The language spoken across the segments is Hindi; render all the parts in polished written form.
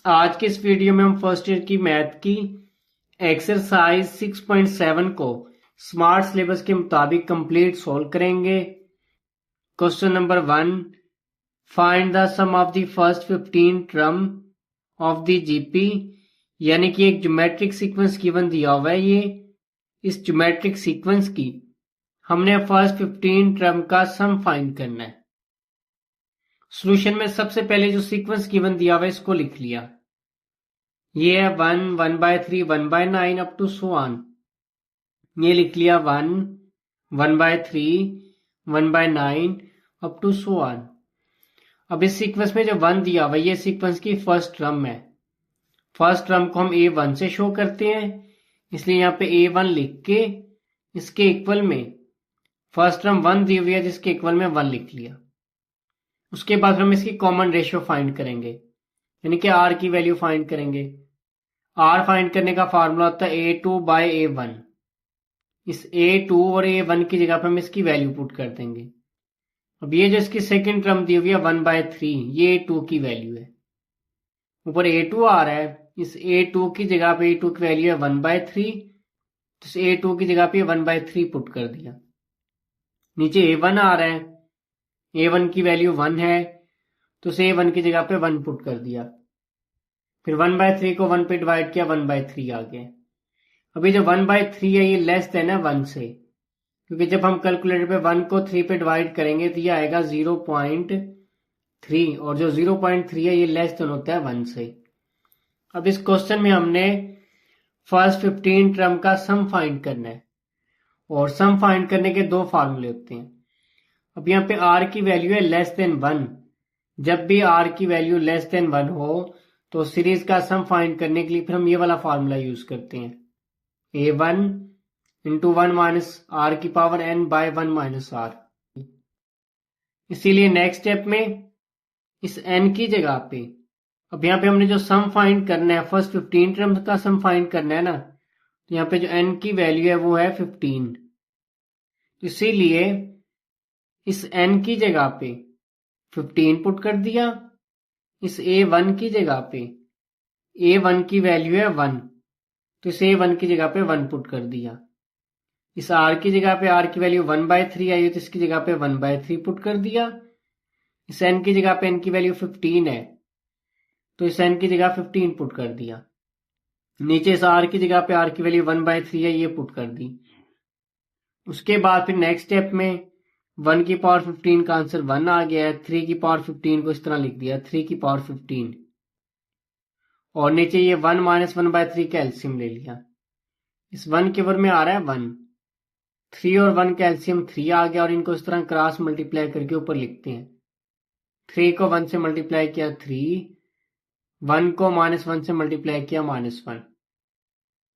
आज के इस वीडियो में हम फर्स्ट ईयर की मैथ की एक्सरसाइज 6.7 को स्मार्ट सिलेबस के मुताबिक कंप्लीट सॉल्व करेंगे। Question number 1, find the sum of the first 15 term of the GP. यानी कि एक ज्योमेट्रिक सीक्वेंस गिवन दिया हुआ है। ये इस ज्योमेट्रिक सीक्वेंस की हमने फर्स्ट 15 टर्म का सम फाइंड करना है। सॉल्यूशन में सबसे पहले जो सीक्वेंस गिवन दिया हुआ है इसको लिख लिया। ये है 1, 1/3, 1/9 अप टू सो ऑन। ये लिख लिया 1, 1/3, 1/9 अप टू सो ऑन। अब इस सीक्वेंस में जो 1 दिया हुआ ये सीक्वेंस की फर्स्ट टर्म है। फर्स्ट टर्म को हम A1 से शो करते हैं, इसलिए यहाँ पे A1 लिख के इसके इक्वल में फर्स्ट टर्म 1 दी हुई है जिसके इक्वल में 1 लिख लिया। उसके बाद हम इसकी कॉमन रेशियो फाइंड करेंगे, यानी कि R की वैल्यू फाइंड करेंगे। R फाइंड करने का फार्मूला होता है A2/A1। इस A2 और A1 की जगह पर हम इसकी वैल्यू पुट कर देंगे। अब ये जो इसकी सेकंड टर्म दी हुई है 1/3, ये A2 की वैल्यू है। ऊपर A2 आ रहा है, इस A2 की जगह पे A2 की वैल्यू है 1/3, तो इस A2 की जगह पे 1/3 पुट कर दिया। नीचे A1 आ रहा है, A1 की वैल्यू 1 है, तो इस A1 की जगह पे 1 पुट कर दिया। फिर 1/3 को 1 पे डिवाइड किया, 1/3 आ गया। अभी जो 1/3 है ये लेस देन है 1 से, क्योंकि जब हम कैलकुलेटर पे 1 को 3 पे डिवाइड करेंगे तो ये आएगा 0.3, और जो 0.3 है ये लेस देन होता है 1 से। अब इस क्वेश्चन में हमने फर्स्ट 15 टर्म का सम फाइंड करना है, और सम फाइंड करने के दो फार्मूले होते हैं। अब यहाँ पे R की वैल्यू है लेस देन 1। जब भी R की वैल्यू लेस देन 1 हो तो सीरीज का सम फाइंड करने के लिए फिर हम ये वाला फार्मूला यूज करते हैं, A1 इंटू 1 माइनस R की power n by 1 minus R। इसीलिए नेक्स्ट स्टेप में इस n की जगह पे, अब यहाँ पे हमने जो सम फाइंड करना है फर्स्ट 15 टर्म्स का सम फाइंड करना है ना, तो यहाँ पे जो n की वैल्यू है वो है 15। इसीलिए इस n की जगह पे 15 पुट कर दिया। इस A1 की जगह पे A1 की वैल्यू है 1, तो इस A1 की जगह पे 1 पुट कर दिया। इस R की जगह पे R की वैल्यू 1/3 आई है, तो इसकी जगह पे 1/3 पुट कर दिया। इस n की जगह पे n की वैल्यू 15 है, तो इस n की जगह 15 पुट कर दिया। नीचे इस R की जगह पे R की वैल्यू 1/3 है, ये पुट कर दी। उसके बाद फिर नेक्स्ट स्टेप में 1 की पावर 15 का आंसर 1 आ गया है। 3 की पावर 15 को इस तरह लिख दिया, 3 की पावर 15, और नीचे ये 1 माइनस 1/3 का एलसीएम ले लिया। इस 1 के ऊपर में आ रहा है 1, 3 और 1 का एलसीएम 3 आ गया, और इनको इस तरह क्रॉस मल्टीप्लाई करके ऊपर लिखते हैं। 3 को 1 से मल्टीप्लाई किया 3, 1 को -1 से मल्टीप्लाई किया -1।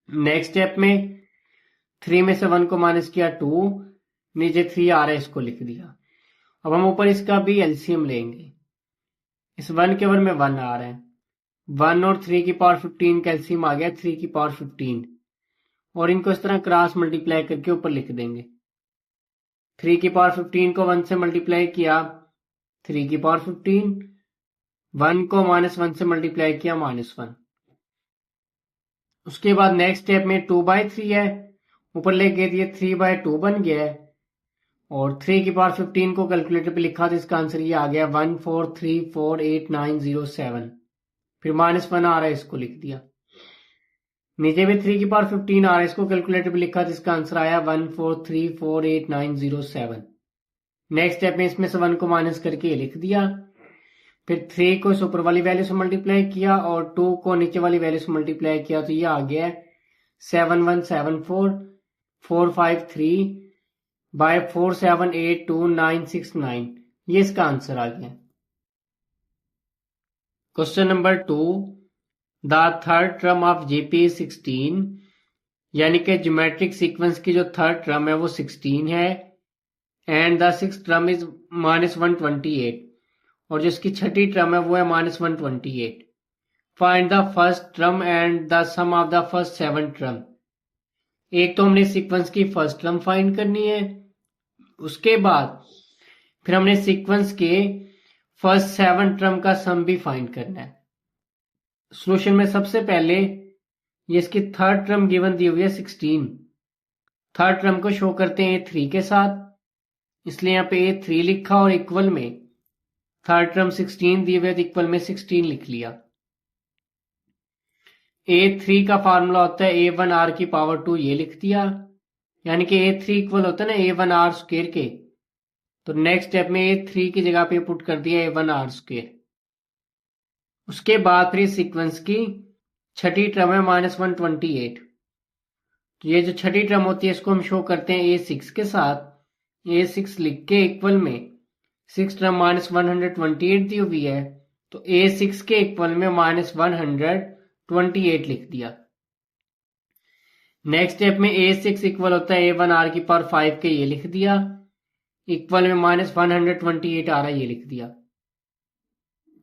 नेक्स्ट स्टेप में 3 में से 1 को माइनस किया 2, नीचे 3 आ रहा है, इसको लिख दिया। अब हम ऊपर इसका भी एलसीएम लेंगे। इस 1 के ऊपर में 1 आ रहा है, 1 और 3 की पावर 15 का एलसीएम आ गया 3 की पावर 15, और इनको इस तरह क्रॉस मल्टीप्लाई करके ऊपर लिख देंगे। 3 की पावर 15 को 1 से मल्टीप्लाई किया 3 की पावर 15, 1 को -1 से मल्टीप्लाई किया -1। उसके बाद नेक्स्ट स्टेप में 2/3 है, ऊपर लेके दिए 3/2 बन गया है, और 3 की पावर 15 को कैलकुलेटर पे लिखा तो इसका आंसर ये आ गया 143489007। फिर -1 आ रहा है, इसको लिख दिया। नीचे में 3 की पावर 15 आ रहा है, इसको कैलकुलेटर पे लिखा तो इसका आंसर आया 143489007। नेक्स्ट स्टेप में इसमें से 1 को माइनस करके ये लिख दिया। फिर 3 को इस ऊपर वाली वैल्यू से मल्टीप्लाई किया, और 2 को नीचे वाली वैल्यू से मल्टीप्लाई किया, तो ये आ गया 7174453/4782969। ये इसका आंसर आ गया। Question number 2, the third term of GP 16, यानी कि ज्योमेट्रिक सीक्वेंस की जो थर्ड टर्म है वो 16 है, and the sixth term is -128, और जो इसकी छठी टर्म है वो है -128। Find the first term and the sum of the first 7 term. एक तो हमने सीक्वेंस की फर्स्ट टर्म फाइंड करनी है, उसके बाद फिर हमने सीक्वेंस के फर्स्ट 7 टर्म का सम भी फाइंड करना है। सोल्यूशन में सबसे पहले ये इसकी थर्ड टर्म गिवन दी हुई है 16। थर्ड टर्म को शो करते हैं A3 के साथ, इसलिए यहाँ पे A3 लिखा और इक्वल में थर्ड टर्म 16 दी हुई है तो इक्वल में 16 लिख लिया। A3 का फार्मूला होता है A1R⁴ ये लिख दिया, यानी कि A3 इक्वल होता है ना A1R² के। तो नेक्स्ट स्टेप में A3 की जगह पे पुट कर दिया A1R²। उसके बाद फिर सीक्वेंस की छठी टर्म है -128। तो ये जो छठी टर्म होती है इसको हम शो करते हैं A6 के साथ। A6 लिख के इक्वल में 6 टर्म -128 दी हुई है तो A6 के इक्वल में -128 लिख दिया। नेक्स्ट स्टेप में A6 इक्वल होता है A1R⁵ के, ये लिख दिया, इक्वल में -128 आ रहा है, ये लिख दिया।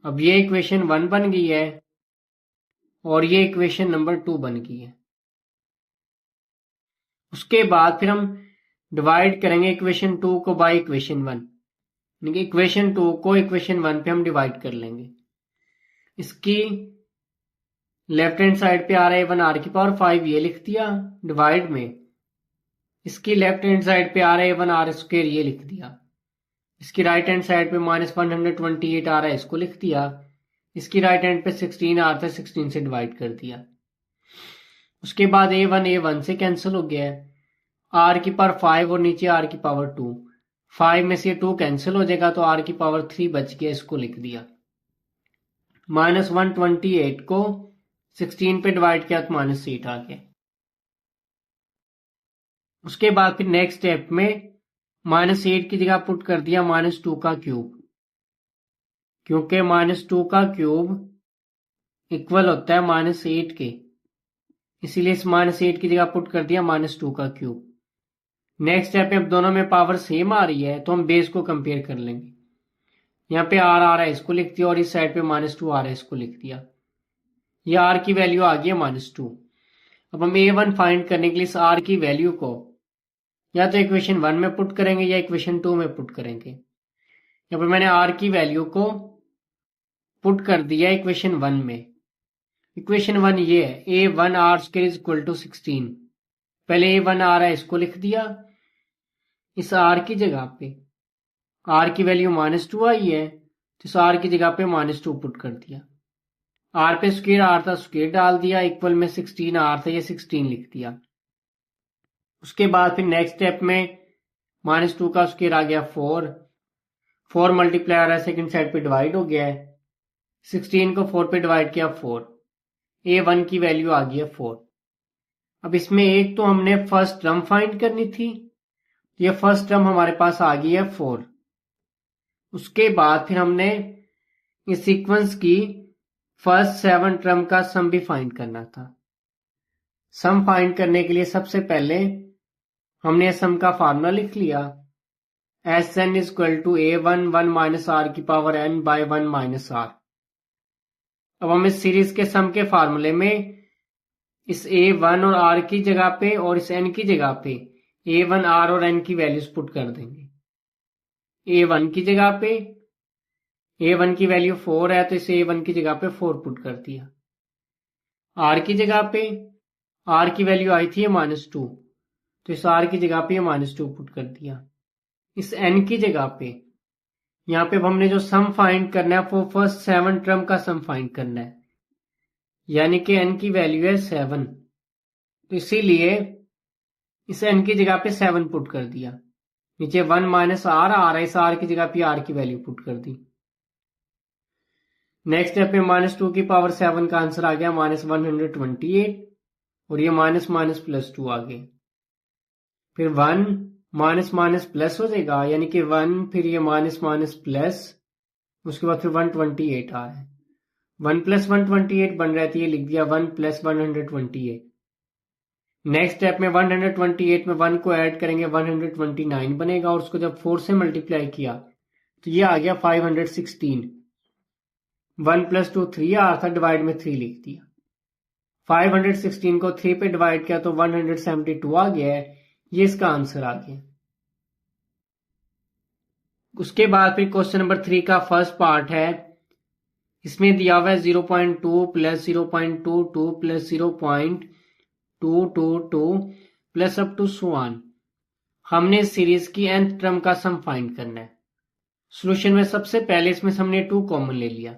अब ये इक्वेशन 1 बन गई है और ये इक्वेशन नंबर 2 बन गई है। उसके बाद फिर हम डिवाइड करेंगे इक्वेशन 2 को बाय इक्वेशन 1, यानी कि इक्वेशन 2 को इक्वेशन 1 पे हम डिवाइड कर लेंगे। इसकी लेफ्ट हैंड साइड पे आ रहा है A1R⁵ ये लिख दिया डिवाइड में, इसकी लेफ्ट हैंड साइड पे आ रहा है A1R², ये लिख दिया। इसकी राइट हैंड साइड पे -128 आ रहा है, इसको लिख दिया। इसकी राइट हैंड पे 16 आ रहा था, 16 से डिवाइड कर दिया। उसके बाद A1 से कैंसिल हो गया है, R⁵ और नीचे R⁵2, 5 में से 2 कैंसिल हो जाएगा तो R⁵3 बच गया, इसको लिख दिया। -128 को 16 पे डिवाइड किया तो -8 आ गया। उसके बाद फिर नेक्स्ट स्टेप में -8 की जगह पुट कर दिया -2 का क्यूब, क्योंकि -2 का क्यूब इक्वल होता है -8 के, इसीलिए इस -8 की जगह पुट कर दिया -2 का क्यूब। नेक्स्ट स्टेप में अब दोनों में पावर सेम आ रही है तो हम बेस को कंपेयर कर लेंगे। यहाँ पे R आ रहा है, इसको लिख दिया, और इस साइड पे -2 आ रहा है, इसको लिख दिया। ये R की वैल्यू आ गई है -2। अब हम A1 फाइंड करने के लिए इस R की वैल्यू को या तो इक्वेशन 1 में पुट करेंगे या इक्वेशन 2 में पुट करेंगे। यहाँ पे मैंने R की वैल्यू को पुट कर दिया इक्वेशन 1 में। इक्वेशन 1 ये है A1R² = 16। पहले A1 आ रहा है, इसको लिख दिया, इस R की जगह पे R की वैल्यू -2 आई है तो इस R की जगह पे -2 पुट कर दिया। R पे स्क्वायर R था, स्क्वायर डाल दिया, इक्वल में 16 R था, ये 16 लिख दिया। उसके बाद फिर नेक्स्ट स्टेप में -2 का स्क्वायर आ गया 4 मल्टीप्लाई आ रहा है, सेकंड साइड पे डिवाइड हो गया है, 16 को 4 पे डिवाइड किया 4, A1 की वैल्यू आ गई है 4। अब इसमें एक तो हमने फर्स्ट टर्म फाइंड करनी थी, ये फर्स्ट टर्म हमारे पास आ गई है 4। उसके बाद फिर हमने इस सीक्वेंस की फर्स्ट 7 टर्म का सम भी फाइंड करना था। सम फाइंड करने के लिए सबसे पहले हमने सम का फार्मूला लिख लिया, Sn = A1 1 - R⁴n/1 - R। अब हम इस सीरीज के सम के फार्मूले में इस A1 और R की जगह पे और इस n की जगह पे A1 R और n की वैल्यूज पुट कर देंगे। A1 की जगह पे A1 की वैल्यू 4 है तो इसे A1 की जगह पे 4 पुट कर दिया। R की जगह पे R की वैल्यू आई थी -2 तो इस R की जगह पे -2 पुट कर दिया। इस n की जगह पे यहाँ पे हमने जो सम फाइंड करना है वो फर्स्ट 7 टर्म का सम फाइंड करना है, यानी कि n की वैल्यू है 7, तो इसीलिए इस n की जगह पे 7 पुट कर दिया। नीचे 1 - R आ रहा है, इस R की जगह पे R की वैल्यू पुट कर दी। नेक्स्ट स्टेप में -2 की पावर 7 का आंसर आ गया -128 और ये +2 आ गए। फिर 1 - हो जाएगा, यानी कि 1 फिर ये -+, उसके बाद फिर 128 आ रहा है, 1 + 128 बन रहा है तो ये लिख दिया 1 + 128। नेक्स्ट स्टेप में 128 में 1 को ऐड करेंगे 129 बनेगा, और उसको जब 4 से मल्टीप्लाई किया तो ये आ गया 516। 1 + 2 3 आ रहा था, डिवाइड में 3 लिख दिया। 516 को 3 पे डिवाइड किया तो 172 आ गया है, ये इसका आंसर आ गया। उसके बाद फिर क्वेश्चन नंबर 3 का फर्स्ट पार्ट है इसमें दिया हुआ है 0.2 plus 0.22 plus 0.222 plus up to so on. हमने इस सीरीज की nth टर्म का सम फाइंड करना है। सॉल्यूशन में सबसे पहले इसमें से हमने 2 कॉमन ले लिया।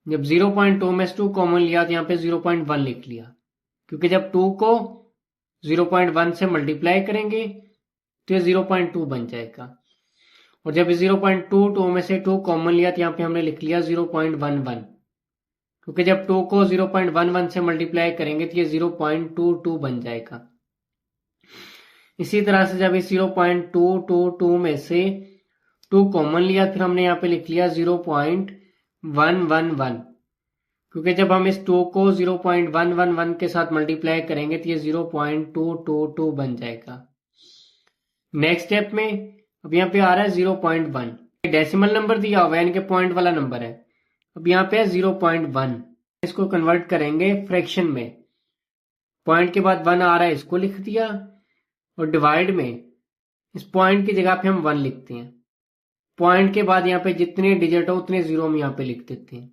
जब 0.2 में से 2 कॉमन लिया तो यहाँ पे 0.1 लिख लिया, क्योंकि जब 2 को 0.1 से मल्टीप्लाई करेंगे तो ये 0.2 बन जाएगा। और जब 0.22 में से 2 कॉमन लिया तो यहाँ पे हमने लिख लिया 0.11, क्योंकि जब 2 को 0.11 से मल्टीप्लाई करेंगे तो ये 0.22 बन जाएगा। इसी तरह से जब इस 0.222 में से 2 कॉमन लिया फिर हमने यहाँ पे लिख लिया 0.111, क्योंकि जब हम इस 2 को 0.111 के साथ मल्टीप्लाई करेंगे तो ये 0.222 बन जाएगा। नेक्स्ट स्टेप में अब यहाँ पे आ रहा है 0.1, डेसिमल नंबर दिया हुआ है यानी कि पॉइंट वाला नंबर है। अब यहाँ पे है 0.1, इसको कन्वर्ट करेंगे फ्रैक्शन में। पॉइंट के बाद 1 आ रहा है, इसको लिख दिया, और डिवाइड में इस पॉइंट की जगह पे हम 1 लिखते हैं। पॉइंट के बाद यहाँ पे जितने डिजिट हो उतने जीरो हम यहाँ पे लिख देते हैं।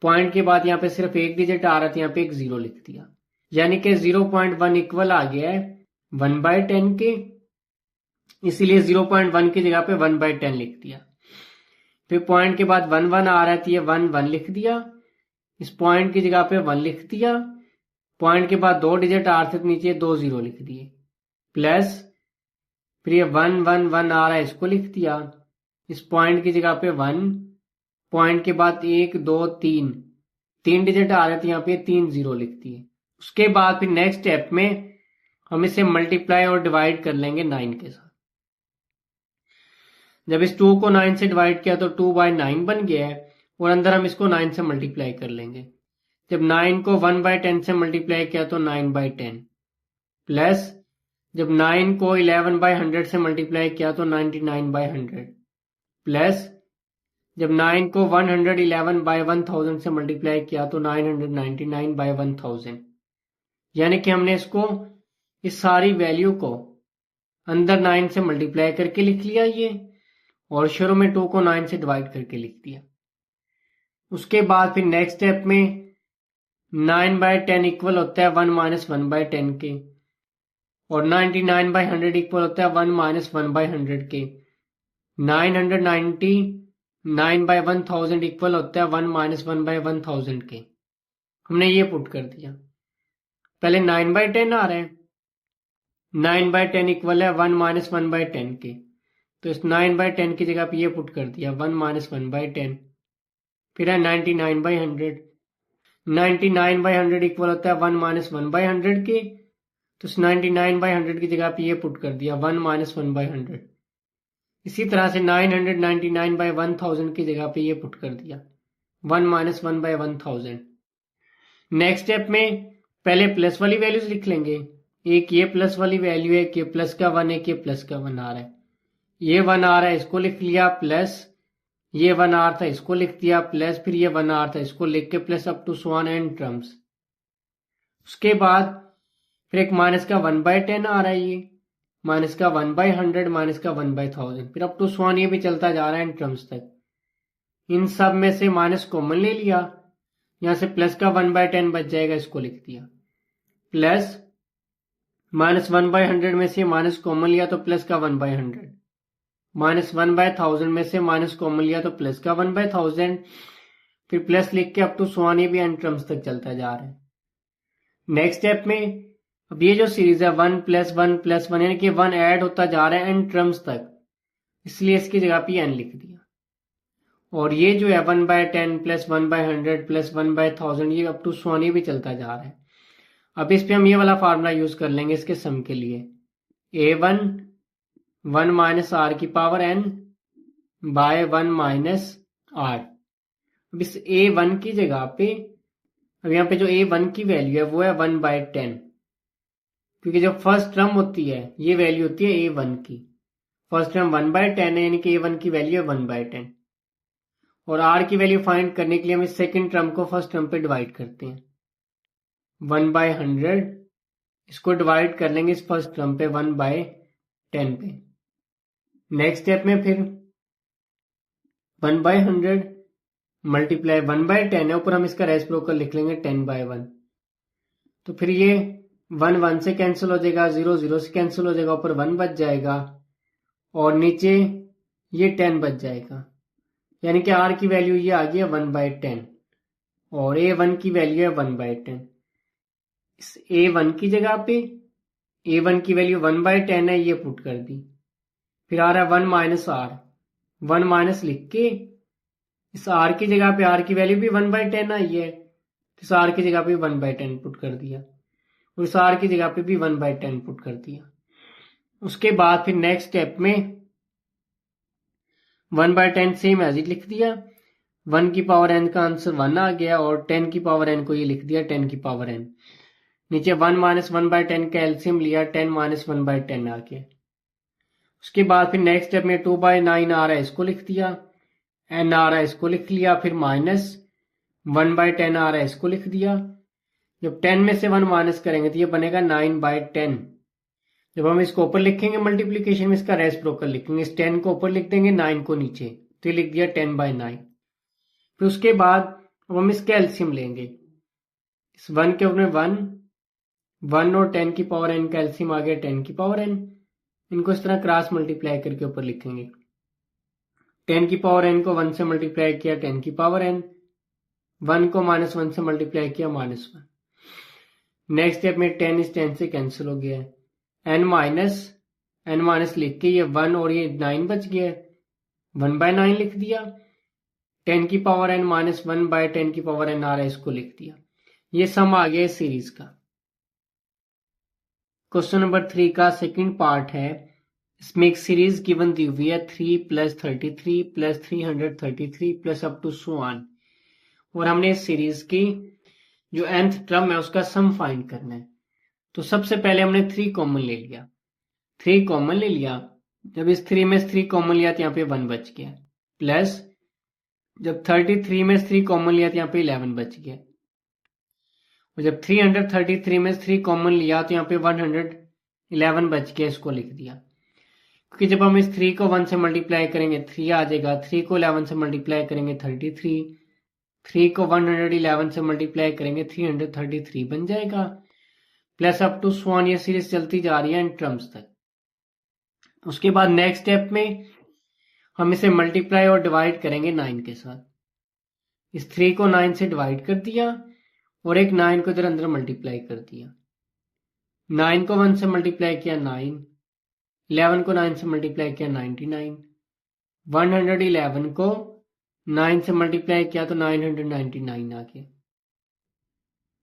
पॉइंट के बाद यहाँ पे सिर्फ एक डिजिट आ रहा था, यहाँ पे एक जीरो लिख दिया, यानी कि 0.1 इक्वल आ गया है 1/10 के, इसीलिए 0.1 की जगह पे 1/10 लिख दिया। फिर पॉइंट के बाद 1 आ रहा था, ये 1 लिख दिया, इस पॉइंट की जगह पे 1 लिख दिया। पॉइंट के बाद 2 डिजिट आ रहे थे तो नीचे 2 जीरो लिख दिए, प्लस फिर ये 1 आ रहा है, इसको लिख दिया, इस पॉइंट की जगह पे 1, पॉइंट के बाद 1 2 3 डिजिट आ रहे थे, यहाँ पे 3 जीरो लिख दिए। उसके बाद फिर नेक्स्ट स्टेप में हम इसे मल्टीप्लाई और डिवाइड कर लेंगे 9 के साथ। जब इस 2 को 9 से डिवाइड किया तो 2/9 बन गया है, और अंदर हम इसको 9 से मल्टीप्लाई कर लेंगे। जब 9 को 1/10 से मल्टीप्लाई किया तो 9/10, प्लस जब 9 को 11/100 से मल्टीप्लाई किया तो 99/100, प्लस जब 9 को 111/1000 से मल्टीप्लाई किया तो 999/1000। यानी कि हमने इसको इस सारी वैल्यू को अंदर 9 से मल्टीप्लाई करके लिख लिया ये, और शुरू में 2 को 9 से डिवाइड करके लिख दिया। उसके बाद फिर नेक्स्ट स्टेप में 9/10 इक्वल होता है 1 - 1/10 के, और 99/100 इक्वल होता है 1 - 1/100 के। 999/1000 इक्वल होता है 1 - 1/1000 के। हमने ये पुट कर दिया। पहले 9/10 आ रहा है, 9/10 इक्वल है 1 - 1/10 के, तो इस 9/10 की जगह पे ये पुट कर दिया 1 - 1/10। फिर है 99/100, 99/100 इक्वल होता है 1 - 1/100 के, तो इस 99/100 की जगह पे ये पुट कर दिया 1 - 1/100। इसी तरह से 999/1000 की जगह पे ये पुट कर दिया 1 - 1/1000। नेक्स्ट स्टेप में पहले प्लस वाली वैल्यूज लिख लेंगे। एक ये प्लस वाली वैल्यू है, एक ये प्लस का 1, एक ये प्लस का 1 आ रहा है। ये 1 आ रहा है, इसको लिख लिया, प्लस ये 1 आ रहा था, इसको लिख दिया, प्लस फिर ये 1 आ रहा था, इसको लिख के plus up to so on and terms. उसके बाद फिर एक माइनस का 1/10 आ रहा है, ये माइनस का 1/100, माइनस का 1/1000, फिर अप टू सो ऑन ये भी चलता जा रहा है एंड टर्म्स तक। इन सब में से माइनस कॉमन ले लिया, यहां से प्लस का 1/10 बच जाएगा, इसको लिख दिया, प्लस माइनस 1/100 में से माइनस कॉमन लिया तो प्लस का 1/100, माइनस 1/1000 में से माइनस कॉमन लिया तो प्लस का 1/1000, फिर प्लस लिख के अप टू सो ऑन ये भी एंड टर्म्स तक चलता जा रहा है। नेक्स्ट स्टेप में अब ये जो सीरीज है 1 + 1 + 1 यानी कि 1 ऐड होता जा रहा है एंड टर्म्स तक, इसलिए इसकी जगह पे n लिख दिया। और ये जो है 1/10 + 1/100 + 1/1000 ये अप टू सो ऑन ये भी चलता जा रहा है। अब इस पे हम ये वाला फार्मूला यूज कर लेंगे इसके सम के लिए, a1 1 - r⁴n बाय 1 - r। अब इस a1 की जगह पे अब यहाँ पे जो a1 की वैल्यू है वो है 1/10, क्योंकि जो फर्स्ट टर्म होती है ये वैल्यू होती है a1 की। फर्स्ट टर्म 1/10 है, यानी कि a1 की वैल्यू है 1/10, और r की वैल्यू फाइंड करने के लिए हम इस सेकेंड टर्म को फर्स्ट टर्म पे डिवाइड करते हैं। 1/100 इसको डिवाइड कर लेंगे इस फर्स्ट टर्म पे 1/10 पे। नेक्स्ट स्टेप में फिर 1/100 मल्टीप्लाई 1/10 है, ऊपर हम इसका रेसिप्रोकल लिख लेंगे 10/1। तो फिर ये 1 1 से कैंसिल हो जाएगा, 0 0 से कैंसिल हो जाएगा, ऊपर 1 बच जाएगा और नीचे ये 10 बच जाएगा। यानी कि आर की वैल्यू ये आ गई है 1/10 और A1 की वैल्यू है 1/10। इस A1 की जगह पे A1 की वैल्यू 1/10 है, ये पुट कर दी। फिर आ रहा है 1 माइनस आर, 1 माइनस लिख के इस आर की जगह पे आर की वैल्यू भी 1/10 आई है, इस आर की जगह पे 1/10 पुट कर दिया और इस आर की जगह पे भी 1/10 पुट कर दिया। उसके बाद फिर नेक्स्ट स्टेप में 1/10 सेम एज इट लिख दिया। 1 की पावर n का आंसर 1 आ गया और 10 की पावर n को ये लिख दिया 10 की पावर n। नीचे 1 माइनस 1/10 का एलसीएम लिया, 10 माइनस 1/10 आ गया। उसके बाद फिर नेक्स्ट स्टेप में 2/9 आ रहा है, इसको लिख दिया, n आ रहा है, इसको लिख लिया, फिर माइनस 1/10 आ रहा है, इसको लिख दिया। जब 10 में से 1 माइनस करेंगे तो ये बनेगा 9/10। जब हम इसको ऊपर लिखेंगे मल्टीप्लीकेशन में इसका रेसिप्रोकल लिखेंगे, इस 10 को ऊपर लिख देंगे, 9 को नीचे, तो ये लिख दिया 10/9। फिर उसके बाद अब हम इसके एलसीएम लेंगे, इस 1 के ऊपर 1 और 10 की पावर n का एलसीएम आ गया 10 की पावर n। इनको इस तरह क्रॉस मल्टीप्लाई करके ऊपर लिखेंगे। 10 की पावर n को 1 से मल्टीप्लाई किया 10 की पावर n, 1 को -1 से मल्टीप्लाई किया -1। नेक्स्ट स्टेप में 10 इस 10 से कैंसिल हो गया है, n माइनस लिख के ये 1 और ये 9 बच गया, 1/9 लिख दिया। 10 की पावर n माइनस 1/10 की पावर n आ रहा है, इसको लिख दिया। ये सम आ गया इस सीरीज का। क्वेश्चन नंबर 3 का सेकंड पार्ट है। इसमें एक सीरीज गिवन दी हुई है 3 + 33 + 333 plus up to so on, और हमने इस सीरीज की जो nth टर्म है उसका सम फाइंड करना है। तो सबसे पहले हमने 3 कॉमन ले लिया, 3 कॉमन ले लिया। जब इस 3 में से 3 कॉमन लिया तो यहाँ पे 1 बच गया, प्लस जब 33 में से 3 कॉमन लिया तो यहाँ पे 11 बच गया, और जब 333 में से 3 कॉमन लिया तो यहाँ पे 111 बच गया, इसको लिख दिया। क्योंकि जब हम इस 3 को 1 से मल्टीप्लाई करेंगे 3 आ जाएगा, 3 को 11 से मल्टीप्लाई करेंगे 33, 3 को 111 से मल्टीप्लाई करेंगे 333 बन जाएगा, plus up to so on. ये सीरीज चलती जा रही है इन टर्म्स तक। उसके बाद नेक्स्ट स्टेप में हम इसे मल्टीप्लाई और डिवाइड करेंगे 9 के साथ। इस 3 को 9 से डिवाइड कर दिया और एक 9 को इधर अंदर मल्टीप्लाई कर दिया। 9 को 1 से मल्टीप्लाई किया 9, 11 को 9 से मल्टीप्लाई किया 99, 111 को 9 से मल्टीप्लाई किया तो 999 आ गया।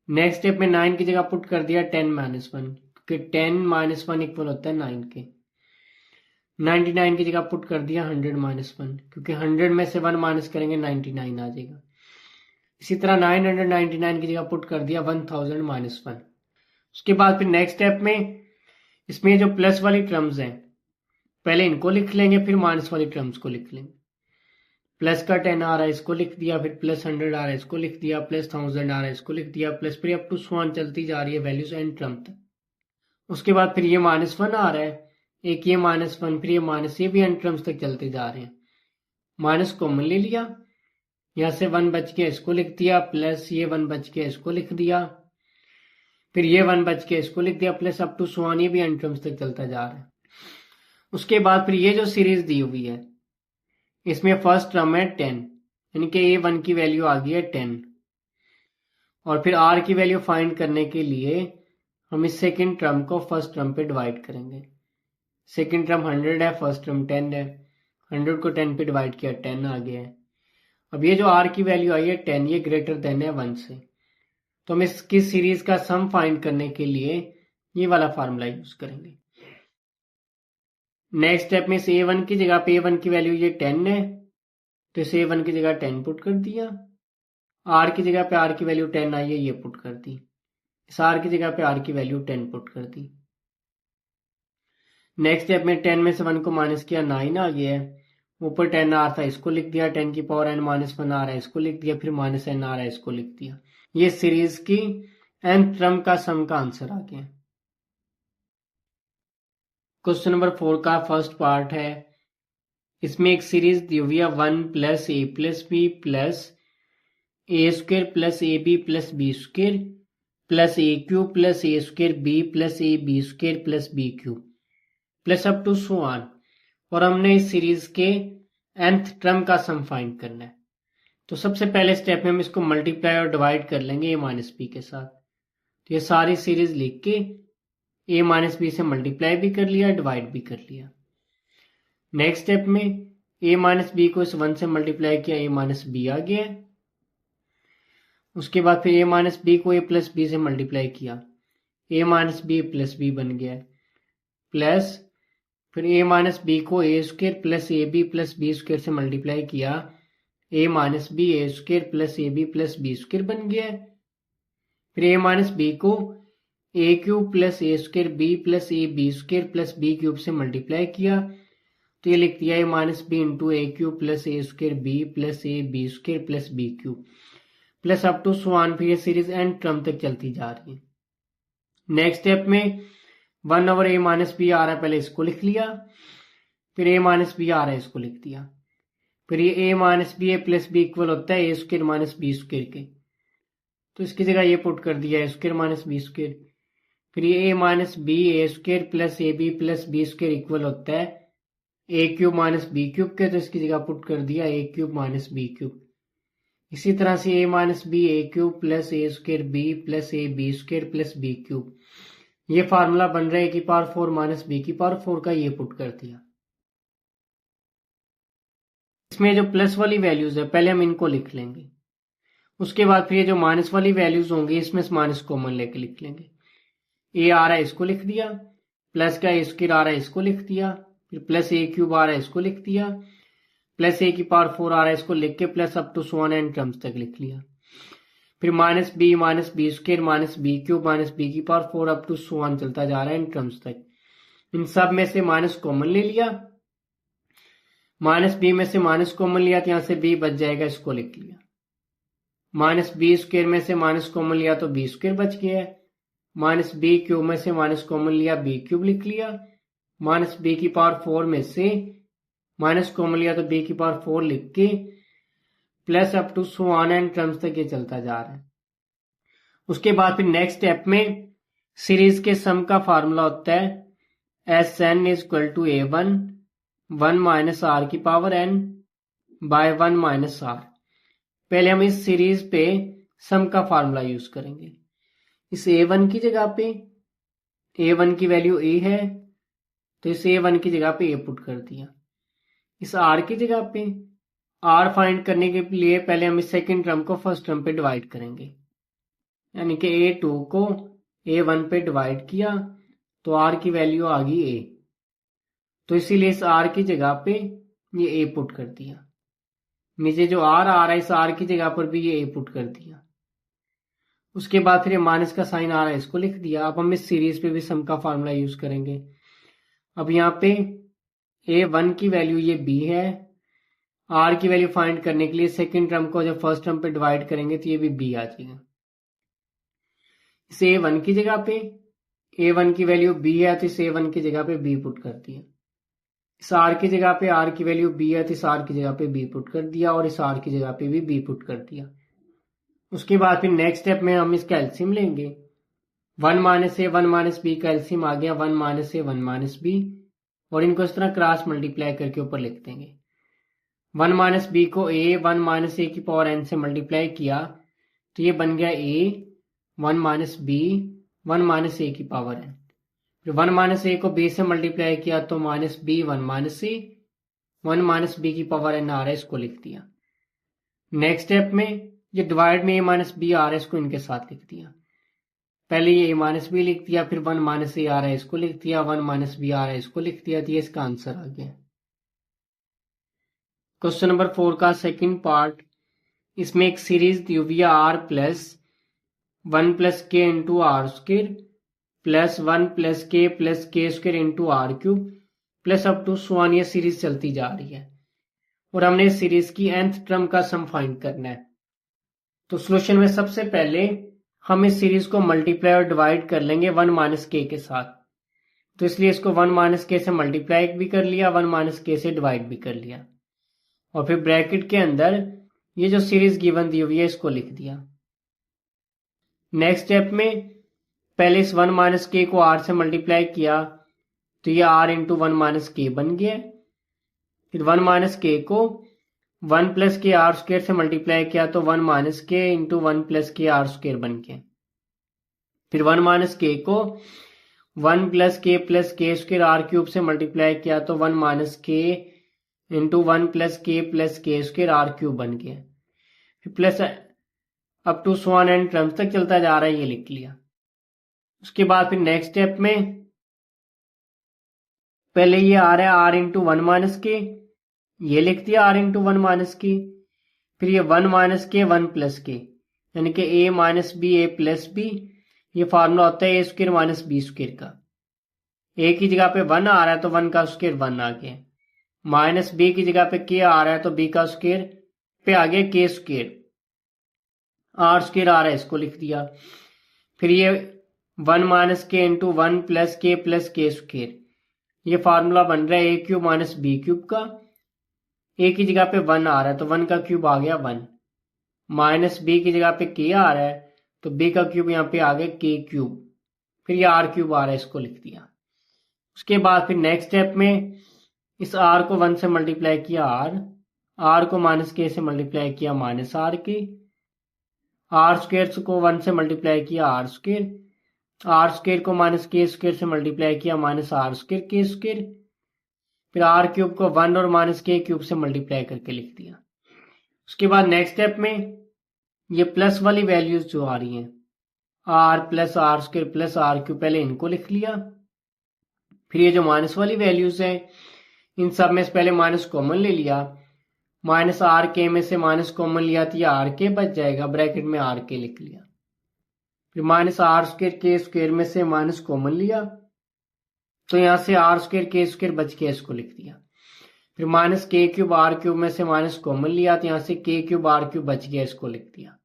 नेक्स्ट स्टेप में 9 की जगह पुट कर दिया 10 - 1, क्योंकि 10 - 1 इक्वल होता है 9 के। 99 की जगह पुट कर दिया 100 - 1, क्योंकि 100 में से 1 माइनस करेंगे 99 आ जाएगा। इसी तरह 999 की जगह पुट कर दिया 1000 - 1। उसके बाद फिर नेक्स्ट स्टेप में इसमें जो प्लस वाली टर्म्स हैं पहले इनको लिख लेंगे, फिर माइनस वाली टर्म्स को लिख लेंगे। प्लस का 10 आ रहा है, इसको लिख दिया, फिर प्लस 100 आ रहा है, इसको लिख दिया, प्लस 1000 आ रहा है, इसको लिख दिया, प्लस फिर अप टू सो ऑन चलती जा रही है वैल्यूज एंड टर्म तक। उसके बाद फिर ये -1 आ रहा है, एक ये -1, फिर ये माइनस, ये भी एंड टर्म्स तक चलते जा रहे हैं। माइनस कॉमन ले लिया, यहाँ से 1 बच गया, इसको लिख दिया, प्लस ये 1 बच गया, इसको लिख दिया, फिर ये 1 बच गया, इसको लिख दिया, plus up to so on, ये भी एंड टर्म्स तक चलता जा रहा है। उसके बाद फिर ये जो सीरीज दी हुई है इसमें फर्स्ट टर्म है 10, यानी कि A1 की वैल्यू आ गई है 10, और फिर R की वैल्यू फाइंड करने के लिए हम इस सेकंड टर्म को फर्स्ट टर्म पे डिवाइड करेंगे। सेकंड टर्म 100 है, फर्स्ट टर्म 10 है, 100 को 10 पे डिवाइड किया 10 आ गया है। अब ये जो R की वैल्यू आई है 10, ये ग्रेटर देन है 1 से, तो हम इसकी सीरीज का सम फाइंड करने के लिए ये वाला फार्मूला यूज करेंगे। नेक्स्ट स्टेप में इस A1 की जगह पे A1 की वैल्यू ये 10 है, तो इस A1 की जगह 10 पुट कर दिया। R की जगह पे R की वैल्यू 10 आई है, ये पुट कर दी। इस R की जगह पे R की वैल्यू 10 पुट कर दी। नेक्स्ट स्टेप में 10 में से 1 को माइनस किया 9 आ गया है, ऊपर 10 आ रहा था, इसको लिख दिया, 10 की पावर n - 1 आ रहा है, इसको लिख दिया, फिर -n आ रहा है, इसको लिख दिया। ये सीरीज की nth टर्म का सम का आंसर आ गया। क्वेश्चन नंबर 4 का फर्स्ट पार्ट है। इसमें एक सीरीज दी हुई है 1 + a + b + A square plus A B plus B square plus A cube plus A square B plus A B square plus B cube plus up to so on. और हमने इस सीरीज के nth टर्म का सम फाइंड करना है। तो सबसे पहले स्टेप में हम इसको मल्टीप्लाई और डिवाइड कर लेंगे ए माइनस बी के साथ। तो ये सारी सीरीज लिख के ए माइनस बी से मल्टीप्लाई भी कर लिया, डिवाइड भी कर लिया। नेक्स्ट स्टेप में ए माइनस बी को इस 1 से मल्टीप्लाई किया, ए माइनस बी आ गया। उसके बाद फिर ए माइनस बी को ए प्लस बी से मल्टीप्लाई किया, A minus B plus B बन गया। प्लस फिर ए माइनस बी को A square plus A B plus B square से मल्टीप्लाई किया, A minus B A square plus A B plus B square बन गया। फिर ए माइनस बी को A cube plus A square B plus A B square plus B cube से मल्टीप्लाई किया, तो ये लिख दिया A minus B into A cube plus A square B plus A B square plus B cube plus up to so on. फिर ये सीरीज एंड टर्म तक चलती जा रही है। नेक्स्ट स्टेप में 1 ओवर ए माइनस बी आ रहा है, पहले इसको लिख लिया। फिर ए माइनस बी आ रहा है, इसको लिख दिया। फिर ये A minus B A plus B equal होता है A square minus B square के, तो इसकी जगह ये पुट कर दिया A square minus B square. फिर ये A minus B A square plus A B plus B square equal होता है A cube minus B cube के, तो इसकी जगह पुट कर दिया A cube minus B cube. इसी तरह से A minus B A cube plus A square B plus A B square plus B cube, ये फार्मूला बन रहा है ए की पावर 4 माइनस बी की पावर 4 का, ये पुट कर दिया। इसमें जो प्लस वाली वैल्यूज है पहले हम इनको लिख लेंगे, उसके बाद फिर ये जो माइनस वाली वैल्यूज होंगी इसमें से माइनस कॉमन लेके लिख लेंगे। ए आ रहा है, इसको लिख दिया। प्लस का ए स्क्वायर आ रहा है, इसको लिख दिया। फिर प्लस ए क्यूब आ रहा है, इसको लिख दिया। प्लस ए की पावर 4 आ रहा है, इसको लिख के plus up to so on and terms तक लिख लिया। फिर minus B square minus B cube minus B की power 4 up to so on चलता जा रहा है इन टर्म्स तक। इन सब में से माइनस कॉमन ले लिया, माइनस बी में से माइनस कॉमन लिया तो यहां से बी बच जाएगा, इसको लिख लिया। माइनस बी स्क्वायर में से माइनस कॉमन लिया तो बी स्क्वायर बच गया है। माइनस बी क्यूब में से माइनस कॉमन लिया, बी क्यूब लिख लिया। माइनस बी की पावर 4 में से माइनस कॉमन लिया तो बी की पावर 4 लिख के plus up to so on and terms तक ये चलता जा रहा है। उसके बाद फिर नेक्स्ट स्टेप में सीरीज के सम का फार्मूला होता है S N is equal to A one 1 minus R की power N by 1 minus R. पहले हम इस सीरीज पे सम का फार्मूला यूज करेंगे। इस a1 की जगह पे a1 की वैल्यू a है, तो इस a1 की जगह पे a पुट कर दिया। इस r की जगह पे r फाइंड करने के लिए पहले हम इस सेकंड टर्म को फर्स्ट टर्म पे डिवाइड करेंगे, यानी कि a2 को a1 पे डिवाइड किया तो r की वैल्यू आ गई a, तो इसीलिए इस r की जगह पे ये a पुट कर दिया। नीचे जो r आ रहा है इस r की जगह पर भी ये a पुट कर दिया। उसके बाद फिर ये माइनस का साइन आ रहा है, इसको लिख दिया। अब हम इस सीरीज पे भी सम का फार्मूला यूज करेंगे। अब यहाँ पे a1 की वैल्यू ये b है, r की वैल्यू फाइंड करने के लिए सेकंड टर्म को जब फर्स्ट टर्म पे डिवाइड करेंगे तो ये भी b आ जाएगा। इस a1 की जगह पे a1 की वैल्यू b है तो इस a1 की जगह पे b पुट कर दिया। इस r की जगह पे r की वैल्यू b है तो इस r की जगह पे b पुट कर दिया, और इस r की जगह पे भी b पुट कर दिया। उसके बाद फिर नेक्स्ट स्टेप में हम इसका एलसीएम लेंगे। 1 माइनस ए 1 माइनस बी का एलसीएम आ गया 1 माइनस ए 1 माइनस बी, और इनको इस तरह क्रॉस मल्टीप्लाई करके ऊपर लिख देंगे। 1 माइनस बी को a 1 माइनस ए की पावर n से मल्टीप्लाई किया तो ये बन गया a 1 माइनस बी 1 माइनस ए की पावर n। फिर 1 माइनस ए को b से मल्टीप्लाई किया तो माइनस बी 1 माइनस ए 1 माइनस बी की पावर n आ रहा है, इसको लिख दिया। नेक्स्ट स्टेप में ये डिवाइड में a माइनस बी आ रहा है, इसको इनके साथ लिख दिया। पहले ये a माइनस बी लिख दिया, फिर 1 माइनस ए आ रहा है, इसको लिख दिया। 1 माइनस बी आ रहा है, इसको लिख दिया, तो ये इसका आंसर आ गया। क्वेश्चन नंबर 4 का सेकंड पार्ट, इसमें एक सीरीज दी हुई है r plus 1 plus K into R square plus 1 plus K square into R cube plus up to so on, ये सीरीज चलती जा रही है और हमने इस सीरीज की nth टर्म का सम फाइंड करना है। तो सोल्यूशन में सबसे पहले हम इस सीरीज को मल्टीप्लाई और डिवाइड कर लेंगे 1 माइनस के के साथ, तो इसलिए इसको 1 माइनस के से मल्टीप्लाई भी कर लिया, 1 माइनस के से डिवाइड भी कर लिया, और फिर ब्रैकेट के अंदर ये जो सीरीज गिवन दी हुई है इसको लिख दिया। नेक्स्ट स्टेप में पहले इस 1 माइनस के को r से मल्टीप्लाई किया तो ये r इंटू 1 माइनस के बन गया। फिर 1 माइनस के को 1 प्लस के आर स्क्वेयर से मल्टीप्लाई किया तो 1 माइनस के इंटू 1 प्लस के आर स्क्वेयर बन गया। फिर 1 माइनस के को 1 प्लस के स्क्वेयर आर क्यूब से मल्टीप्लाई किया तो 1 माइनस के इंटू 1 प्लस के स्क्वेयर आर क्यूब बन गया। फिर plus up to so n terms तक चलता जा रहा है, ये लिख लिया। उसके बाद फिर नेक्स्ट स्टेप में पहले ये आ रहा है आर इंटू 1 माइनस के, ये लिख दिया आर इंटू 1 माइनस के। फिर ये 1 माइनस के 1 प्लस के, यानी कि ए minus B A plus B, ये फार्मूला होता है ए स्क्वेयर माइनस बी स्क्वेयर का। ए की जगह पे 1 आ रहा है तो 1 का स्क्वेयर 1 आ गया, माइनस बी की जगह पे के आ रहा है तो बी का स्क्वेयर पे आ गया के स्क्वेयर, आर स्क्वेयर आ रहा है इसको लिख दिया। फिर ये 1 माइनस के इंटू 1 प्लस के स्क्वेयर, ये फार्मूला बन रहा है A cube minus B cube का। ए की जगह पे 1 आ रहा है तो 1 का क्यूब आ गया 1, माइनस बी की जगह पे के आ रहा है तो बी का क्यूब यहाँ पे आ गया के क्यूब। फिर ये आर क्यूब आ रहा है इसको लिख दिया। उसके बाद फिर नेक्स्ट स्टेप में इस आर को 1 से मल्टीप्लाई किया आर को माइनस के से मल्टीप्लाई किया माइनस आर के, आर स्क्वेयर को 1 से मल्टीप्लाई किया आर स्क्वेयर को माइनस के स्क्वेयर से मल्टीप्लाई किया माइनस आर स्क्वेयर के स्क्वेयर। फिर आर क्यूब को 1 और माइनस के क्यूब से मल्टीप्लाई करके लिख दिया। उसके बाद नेक्स्ट स्टेप में ये प्लस वाली वैल्यूज जो आ रही हैं R plus R square plus R cube, पहले इनको लिख लिया। फिर ये जो माइनस वाली वैल्यूज हैं इन सब में से पहले माइनस कॉमन ले लिया, माइनस आर के में से माइनस कॉमन लिया तो ये आर के बच जाएगा, ब्रैकेट में आर के लिख लिया। फिर माइनस आर स्क्वेयर के स्क्वेयर में से माइनस कॉमन लिया तो यहां से आर स्क्वेयर के स्क्वेयर बच गया, इसको लिख दिया। फिर माइनस के क्यूब आर क्यूब में से माइनस कॉमन लिया तो यहां से के क्यूब आर क्यूब बच गया, इसको लिख दिया।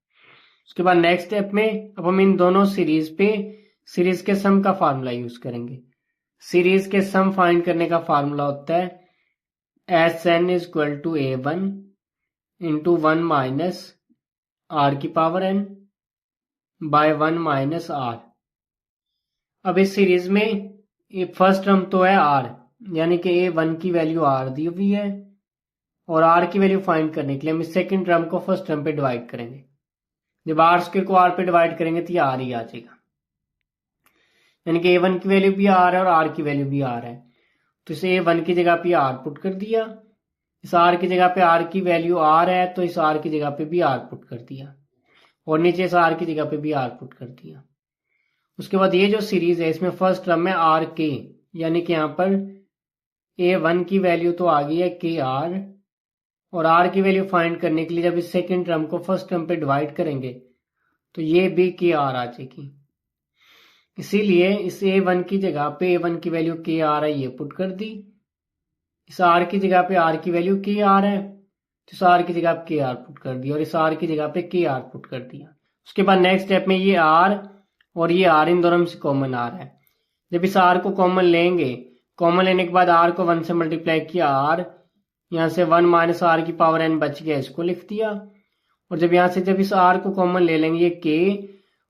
उसके बाद नेक्स्ट स्टेप में अब हम इन दोनों सीरीज पे सीरीज के सम का फार्मूला यूज करेंगे। सीरीज के सम फाइंड करने का फार्मूला होता है S N is equal to A one into 1 minus R की power N by 1 minus R. अब इस सीरीज में फर्स्ट टर्म तो है आर, यानी कि ए वन की वैल्यू आर दी हुई है और आर की वैल्यू फाइंड करने के लिए हम इस सेकंड टर्म को फर्स्ट टर्म पे डिवाइड करेंगे। जब आर स्क्वायर को आर पे डिवाइड करेंगे तो ये आर ही आ जाएगा, यानी कि ए वन की वैल्यू भी आर है और आर की वैल्यू भी आर है। तो इसे ए वन की जगह पे आर पुट कर दिया, इस आर की जगह पे आर की वैल्यू आर है तो इस आर की जगह पे भी आर पुट कर दिया और नीचे इस आर की जगह पे भी आर पुट कर दिया। उसके बाद ये जो सीरीज है इसमें फर्स्ट टर्म है आर के, यानी कि यहाँ पर ए वन की वैल्यू तो आ गई है के आर और आर की वैल्यू फाइंड करने के लिए जब इस सेकेंड टर्म को फर्स्ट टर्म पे डिवाइड करेंगे तो ये भी के आर आ जाएगी। इसीलिए इस ए वन की जगह पे ए वन की वैल्यू के आर है ये पुट कर दी, इस आर की जगह पे आर की वैल्यू के आर है तो इस आर की जगह पे के आर पुट कर दिया और इस आर की जगह पे के आर पुट कर दिया। उसके बाद नेक्स्ट स्टेप में ये आर और ये आर इन दोनों में से कॉमन आ रहा है। जब इस आर को कॉमन लेंगे, कॉमन लेने के बाद आर को 1 से मल्टीप्लाई किया आर, यहाँ से 1 माइनस आर की पावर एन बच गया, इसको लिख दिया। और जब यहाँ से जब इस आर को कॉमन ले लेंगे ये के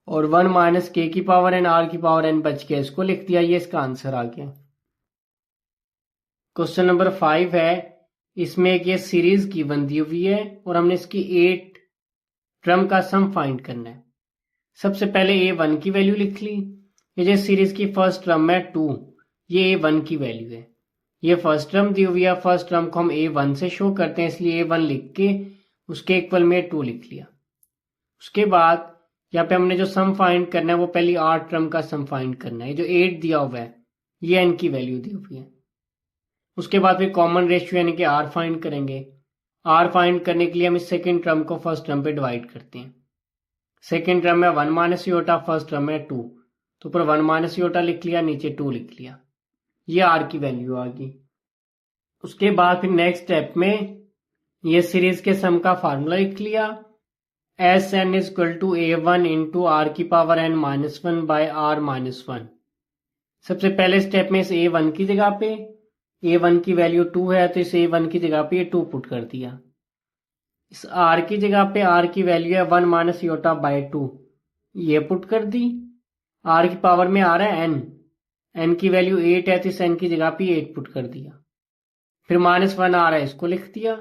और 1 माइनस के की पावर एन आर की पावर एन बच गया, इसको लिख दिया। ये इसका आंसर आ गया। क्वेश्चन नंबर 5 है, इसमें एक ये सीरीज की दी हुई है और हमने इसकी 8 टर्म का सम फाइंड करना है। सबसे पहले a1 की वैल्यू लिख ली। ये जो सीरीज की फर्स्ट टर्म है 2, ये a1 की वैल्यू है। ये फर्स्ट टर्म दी हुई है, फर्स्ट टर्म को हम a1 से शो करते हैं इसलिए a1 लिख के उसके इक्वल में 2 लिख लिया। उसके बाद यहाँ पे हमने जो सम फाइंड करना है वो पहली 8 टर्म का सम फाइंड करना है। जो 8 दिया हुआ है ये n की वैल्यू दी हुई है। उसके बाद फिर कॉमन रेशियो यानी कि r फाइंड करेंगे। r फाइंड करने के लिए हम इस सेकेंड टर्म को फर्स्ट टर्म पे डिवाइड करते हैं। सेकेंड टर्म में 1 माइनस योटा, फर्स्ट टर्म में 2, तो ऊपर 1 माइनस योटा लिख लिया, नीचे 2 लिख लिया। ये r की वैल्यू आ गई। उसके बाद फिर नेक्स्ट स्टेप में ये सीरीज के सम का फार्मूला लिख लिया। S N is equal to A one into R की power N minus 1 by R minus 1। सबसे पहले स्टेप में इस ए वन की जगह पे ए वन की वैल्यू 2 है तो इस ए वन की जगह पे ये 2 पुट कर दिया। इस आर की जगह पे आर की वैल्यू है 1 माइनस योटा बाय 2, ये पुट कर दी। आर की पावर में आ रहा है एन की वैल्यू 8 है तो इस एन की जगह पे 8 पुट कर दिया। फिर -1 आ रहा है, इसको लिख दिया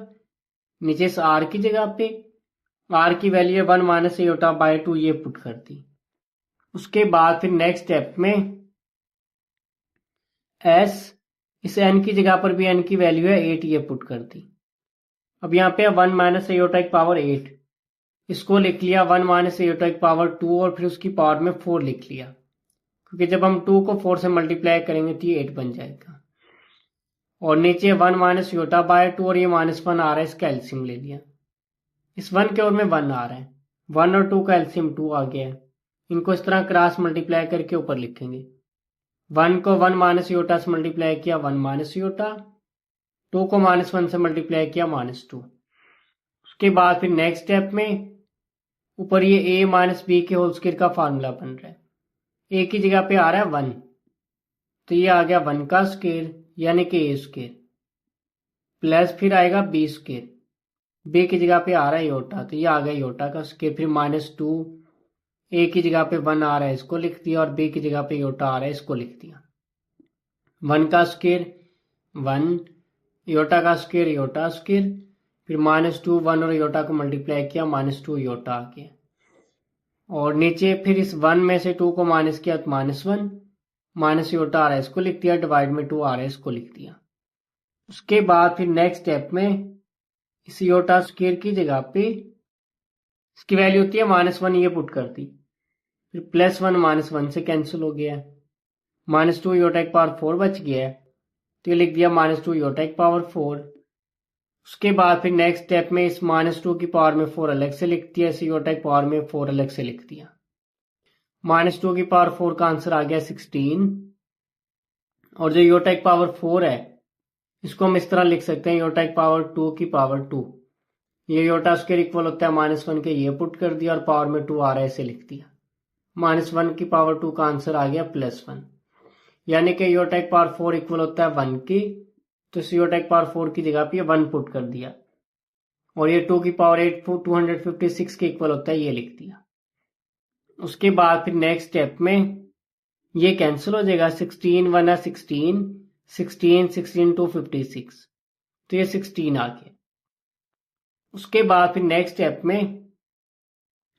नीचे इस आर की जगह पे। आर की वैल्यू है 1 माइनस योटा बाय 2, ये पुट कर दी। उसके बाद फिर नेक्स्ट स्टेप में एस, इस एन की जगह पर भी एन की वैल्यू है 8, ये पुट कर दी। अब यहाँ पे 1 माइनस योटा की पावर 8, इसको लिख लिया 1 माइनस योटा की पावर 2 और फिर उसकी पावर में 4 लिख लिया, क्योंकि जब हम 2 को 4 से मल्टीप्लाई करेंगे तो ये 8 बन जाएगा। और नीचे 1 माइनस योटा बाय 2 और ये -1 आ रहा है, इसका एलसीएम ले लिया। इस 1 के और में 1 आ रहा है, 1 और 2 का एलसीएम 2 आ गया है। इनको इस तरह क्रॉस मल्टीप्लाई करके ऊपर लिखेंगे। 1 को 1 माइनस योटा से मल्टीप्लाई किया 1 माइनस योटा, 2 को -1 से मल्टीप्लाई किया -2। उसके बाद फिर नेक्स्ट स्टेप में ऊपर ये a माइनस बी के होल स्क्वायर का फार्मूला बन रहा है। a की जगह पे आ रहा है 1, तो ये आ गया 1 का स्क्वायर यानी कि a स्क्वायर, प्लस फिर आएगा b स्क्वायर, b की जगह पे आ रहा है योटा, तो ये आ गया योटा का स्क्वायर। फिर -2, a की जगह पे 1 आ रहा है, इसको लिख दिया, और b की जगह पे योटा आ रहा है, इसको लिख दिया। 1 का स्क्वायर 1, योटा का स्क्वायर योटा स्क्वायर, फिर -2, 1 और योटा को मल्टीप्लाई किया, -2 योटा आ गया। और नीचे फिर इस 1 में से 2 को माइनस किया तो -1, माइनस योटा आ रहा है, इसको लिख दिया, डिवाइड में 2 आ रहा है, इसको लिख दिया। उसके बाद फिर नेक्स्ट स्टेप में इस योटा स्क्वायर की जगह पे इसकी वैल्यू होती है -1, ये पुट कर दी। फिर +1 -1 से कैंसिल हो गया है, -2 योटा की पावर 4 बच गया है, तो ये लिख दिया -2 योटा की पावर 4। उसके बाद फिर नेक्स्ट स्टेप में इस -2 की पावर में 4 अलग से लिख दिया, इस योटा की पावर में 4 अलग से लिख दिया। -2 की पावर 4 का आंसर आ गया 16, और जो योटा की पावर 4 है इसको हम इस तरह लिख सकते हैं, योटा की पावर 2 की पावर 2। ये योटा स्क्वायर इक्वल होता है -1 के, ये पुट कर दिया, और पावर में 2 आ रहा है, इसे लिख दिया। -1 की पावर 2 का आंसर आ गया +1, यानी कि योटा की पावर 4 इक्वल होता है 1 की, तो इस योटा की पावर 4 की जगह पे 1 पुट कर दिया, और ये 2 की पावर 8 256 के इक्वल होता है, ये लिख दिया। उसके बाद फिर नेक्स्ट स्टेप में ये कैंसिल हो जाएगा, 16 1 16, 16 16 256, तो ये 16 आ गया। उसके बाद फिर नेक्स्ट स्टेप में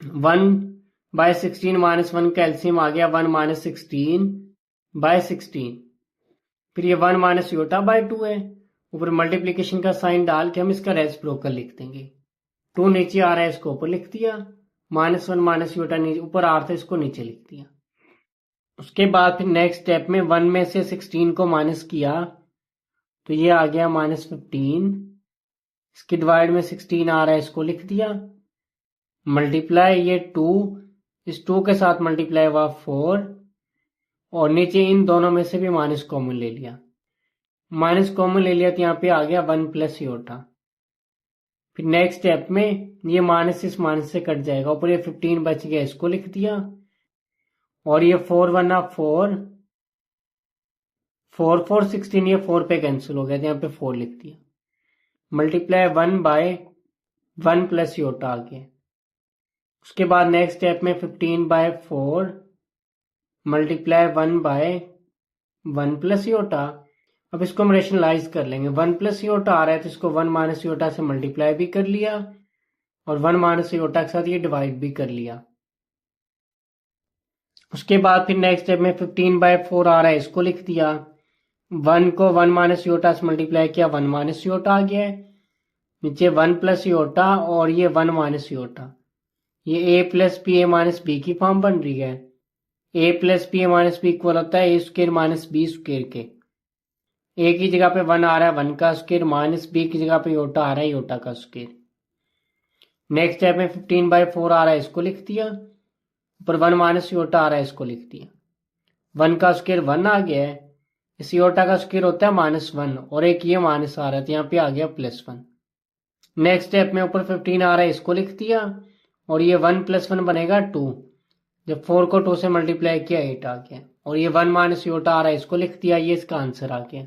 1/16 -1 का एलसीएम आ गया 1 - 16/16। फिर ये 1 माइनस योटा बाय 2 है, ऊपर मल्टीप्लीकेशन का साइन डाल के हम इसका रेसिप्रोकल लिख देंगे। 2 नीचे आ रहा है, इसको ऊपर लिख दिया, -1 माइनस योटा नीचे ऊपर आ रहा था, इसको नीचे लिख दिया। उसके बाद फिर नेक्स्ट स्टेप में 1 में से 16 को माइनस किया, तो ये आ गया -15, इसके डिवाइड में 16 आ रहा है, इसको लिख दिया, मल्टीप्लाई ये 2, इस 2 के साथ मल्टीप्लाई हुआ 4, और नीचे इन दोनों में से भी माइनस कॉमन ले लिया, माइनस कॉमन ले लिया तो यहाँ पे आ गया 1 प्लस योटा। फिर नेक्स्ट स्टेप में ये माइनस इस माइनस से कट जाएगा, ऊपर ये 15 बच गया, इसको लिख दिया, और ये 4 1 4 4 4 16, ये 4 पे कैंसिल हो गया, तो यहाँ पे 4 लिख दिया, मल्टीप्लाई 1/1 प्लस योटा आ गया। उसके बाद नेक्स्ट स्टेप में 15/4 मल्टीप्लाई 1/1 प्लस योटा। अब इसको हम रेशनलाइज कर लेंगे, 1 प्लस योटा आ रहा है तो इसको 1 माइनस योटा से मल्टीप्लाई भी कर लिया, और 1 माइनस योटा के साथ ये डिवाइड भी कर लिया। उसके बाद फिर नेक्स्ट स्टेप में 15/4 आ रहा है, इसको लिख दिया, 1 को 1 माइनस योटा से मल्टीप्लाई किया, 1 माइनस योटा आ गया है, नीचे 1 प्लस योटा और ये 1 माइनस योटा, ये a plus B A minus B की फॉर्म बन रही है। a plus B A minus B equal होता है a square minus B square के। a की जगह पे 1 आ रहा है, 1 का स्क्वायर, माइनस b की जगह पे योटा आ रहा है, योटा का स्क्वायर। नेक्स्ट स्टेप में 15/4 आ रहा है, इसको लिख दिया, ऊपर 1 माइनस योटा आ रहा है, इसको लिख दिया, 1 का स्क्वायर 1 आ गया है, इस योटा का स्क्वायर होता है -1, और एक ये माइनस आ रहा है, तो यहाँ पे आ गया +1। नेक्स्ट स्टेप में ऊपर 15 आ रहा है, इसको लिख दिया, और ये 1 + 1 बनेगा 2, जब 4 को 2 से मल्टीप्लाई किया 8 आ गया, और ये 1 माइनस योटा आ रहा है, इसको लिख दिया, ये इसका आंसर आ गया।